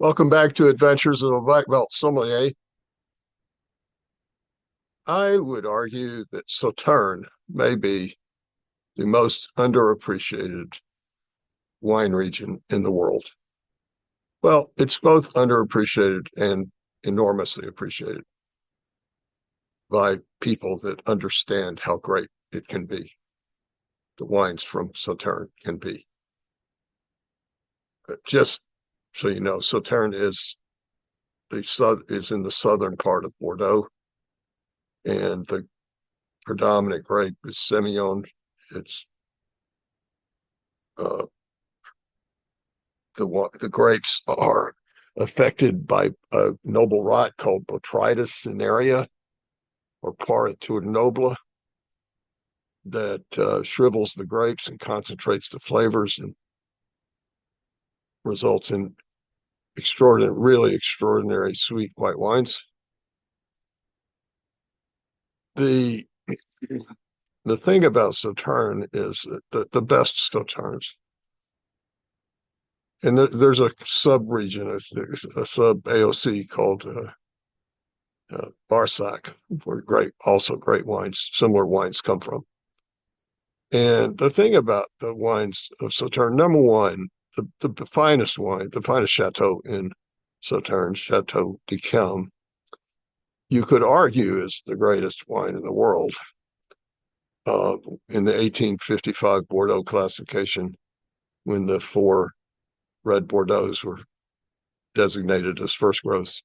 Welcome back to Adventures of a Black Belt Sommelier. I would argue that Sauternes may be the most underappreciated wine region in the world. Well, it's both underappreciated and enormously appreciated by people that understand how great it can be. The wines from Sauternes can be. Just so you know, Sauternes is in the southern part of Bordeaux, and the predominant grape is Semillon. It's uh, the grapes are affected by a noble rot called Botrytis cinerea or Paratur nobile that shrivels the grapes and concentrates the flavors and results in really extraordinary sweet white wines. The the thing about Sauternes is that the best Sauternes, and there's a sub-region, a sub-AOC called Barsac, where also great wines, similar wines come from. And the thing about the wines of Sauternes, number one, the finest wine, the finest chateau in Sauternes, Chateau d'Yquem, you could argue is the greatest wine in the world. In the 1855 Bordeaux classification, when the four red Bordeaux's were designated as first growth.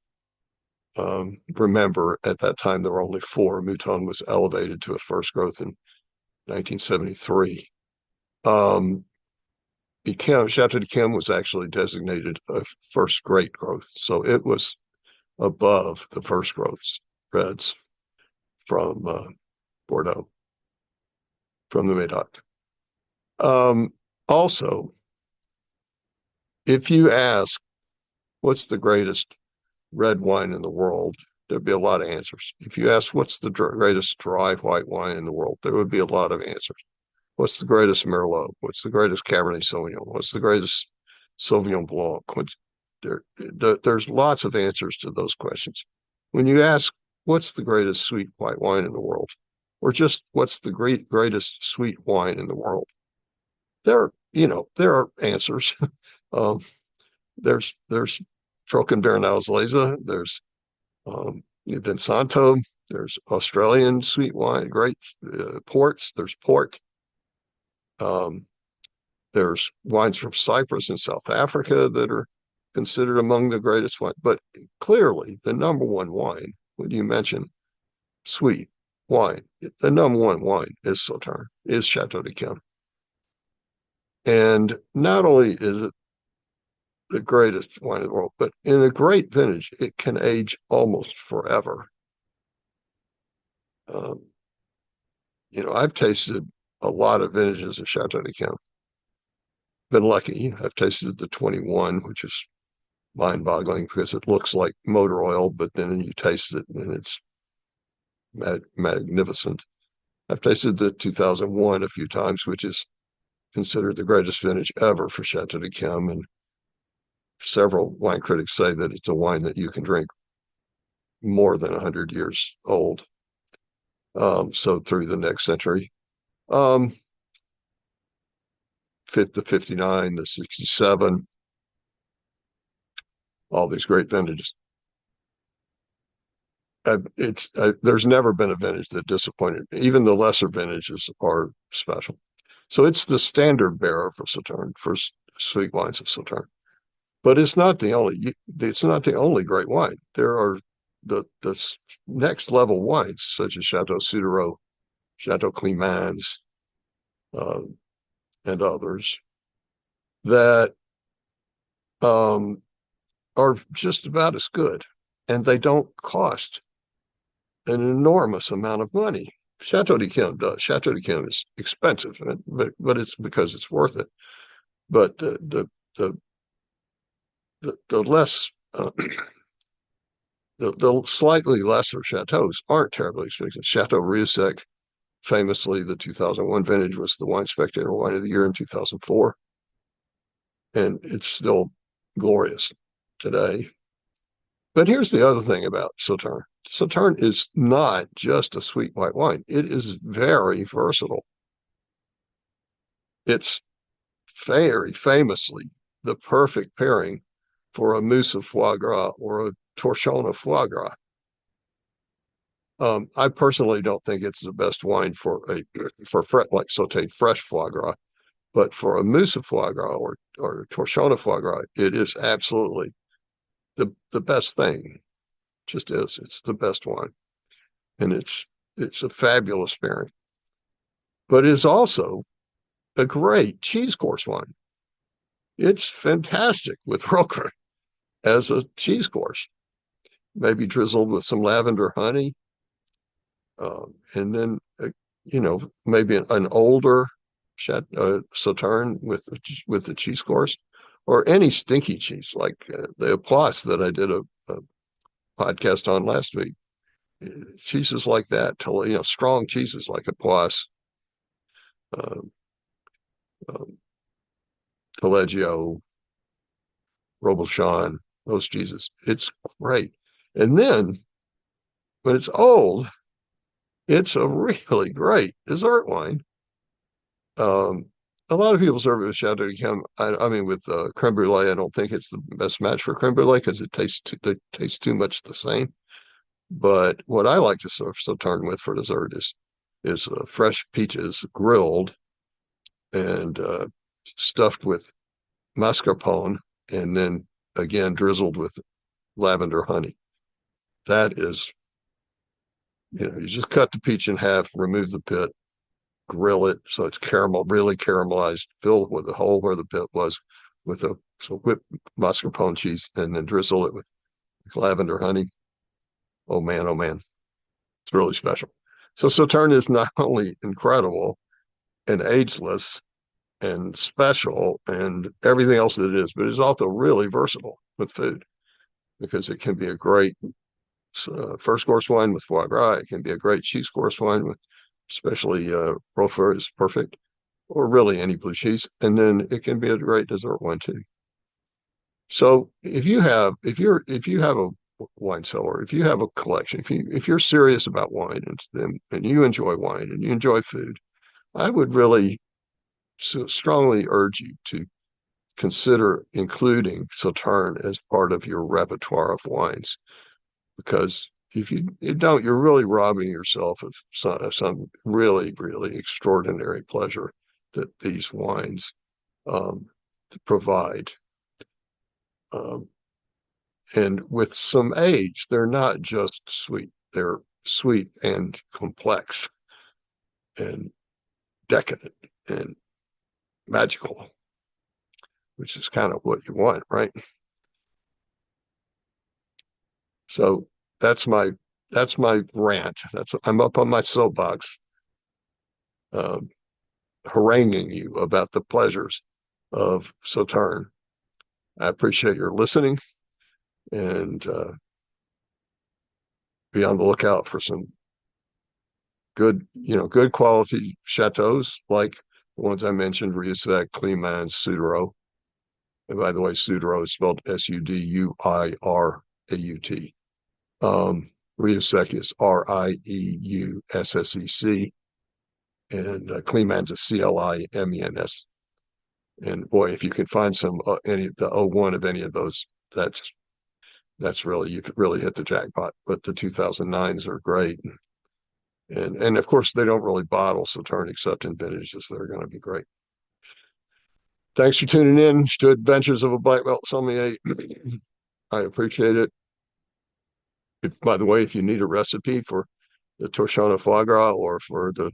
Remember, at that time, there were only four. Mouton was elevated to a first growth in 1973. Chateau d'Yquem was actually designated a first great growth. So it was above the first growths reds from Bordeaux, from the Médoc. Also, if you ask what's the greatest red wine in the world, there'd be a lot of answers. If you ask what's the greatest dry white wine in the world, there would be a lot of answers. What's the greatest Merlot? What's the greatest Cabernet Sauvignon? What's the greatest Sauvignon Blanc? There's lots of answers to those questions. When you ask what's the greatest sweet white wine in the world, or just what's the greatest sweet wine in the world, there are answers. There's Trockenbeerenauslese, there's Vinsanto, there's Australian sweet wine, great ports, there's port. There's wines from Cyprus and South Africa that are considered among the greatest wine. But clearly, the number one wine, when you mention sweet wine, the number one wine is Sauternes, is Chateau d'Yquem. And not only is it the greatest wine in the world, but in a great vintage, it can age almost forever. I've tasted a lot of vintages of Chateau d'Yquem. Been lucky. I've tasted the 21, which is mind-boggling because it looks like motor oil, but then you taste it and it's magnificent. I've tasted the 2001 a few times, which is considered the greatest vintage ever for Chateau d'Yquem, and several wine critics say that it's a wine that you can drink more than 100 years old. So through the next century. The 59, the 67, all these great vintages. There's never been a vintage that disappointed. Even the lesser vintages are special. So it's the standard bearer for Sauternes, for sweet wines of Sauternes. But it's not the only great wine. There are the next level wines such as Chateau Sudereau, Chateau Climans, and others that are just about as good, and they don't cost an enormous amount of money. Chateau d'Yquem does. Chateau d'Yquem is expensive, but it's because it's worth it. But the less the slightly lesser chateaus aren't terribly expensive. Chateau Rieussec, famously, the 2001 vintage was the Wine Spectator Wine of the Year in 2004, and it's still glorious. today. But here's the other thing about Sauternes. Sauternes is not just a sweet white wine. It is very versatile. It's very famously the perfect pairing for a mousse of foie gras or a torchon of foie gras. I personally don't think it's the best wine for like sautéed fresh foie gras, but for a mousse of foie gras or torchon of foie gras, it is absolutely the best thing. Just is. It's the best wine, and it's a fabulous pairing. But it's also a great cheese course wine. It's fantastic with Roquefort as a cheese course, maybe drizzled with some lavender honey, and then maybe an older Sauternes with the cheese course, or any stinky cheese like the Epoisse that I did a podcast on last week. Cheeses like that, strong cheeses like Epoisse, uh, Taleggio, Robuchon, those cheeses. It's great. And then when it's old, it's a really great dessert wine. A lot of people serve it with Chateau d'Yquem. I mean, with creme brulee, I don't think it's the best match for creme brulee because it tastes too much the same. But what I like to serve Sauternes with for dessert is fresh peaches grilled and stuffed with mascarpone, and then again drizzled with lavender honey. That is, you just cut the peach in half, remove the pit, grill it so it's really caramelized, fill it with the hole where the pit was with whipped mascarpone cheese, and then drizzle it with lavender honey. Oh man, it's really special. So Sauternes is not only incredible and ageless and special and everything else that it is, but it's also really versatile with food because it can be a great first course wine with foie gras. It can be a great cheese course wine with, especially Roquefort is perfect, or really any blue cheese. And then it can be a great dessert wine too. So if you have a wine cellar, if you have a collection, if you're serious about wine and you enjoy wine and you enjoy food, I would really strongly urge you to consider including Sauternes as part of your repertoire of wines, because if you don't, you're really robbing yourself of some really, really extraordinary pleasure that these wines provide. And with some age, they're not just sweet, they're sweet and complex and decadent and magical, which is kind of what you want, right? So that's my rant. I'm up on my soapbox, uh, haranguing you about the pleasures of Sauternes. I appreciate your listening, and be on the lookout for some good quality chateaus like the ones I mentioned: Rieussec, Climans, Sudereau. And by the way, Sudereau is spelled Sudiraaut. Rieussec is Rieussec, and Climans is Climens. And boy, if you can find some the 01 of any of those, that's really, you could really hit the jackpot. But the 2009s are great, and of course they don't really bottle Sauternes except in vintages. They're going to be great. Thanks for tuning in to Adventures of a Black Belt Sommelier. I appreciate it. By the way, if you need a recipe for the torchon foie gras or for the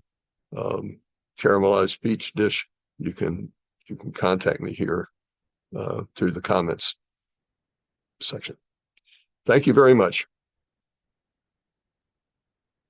caramelized peach dish, you can contact me here through the comments section. Thank you very much.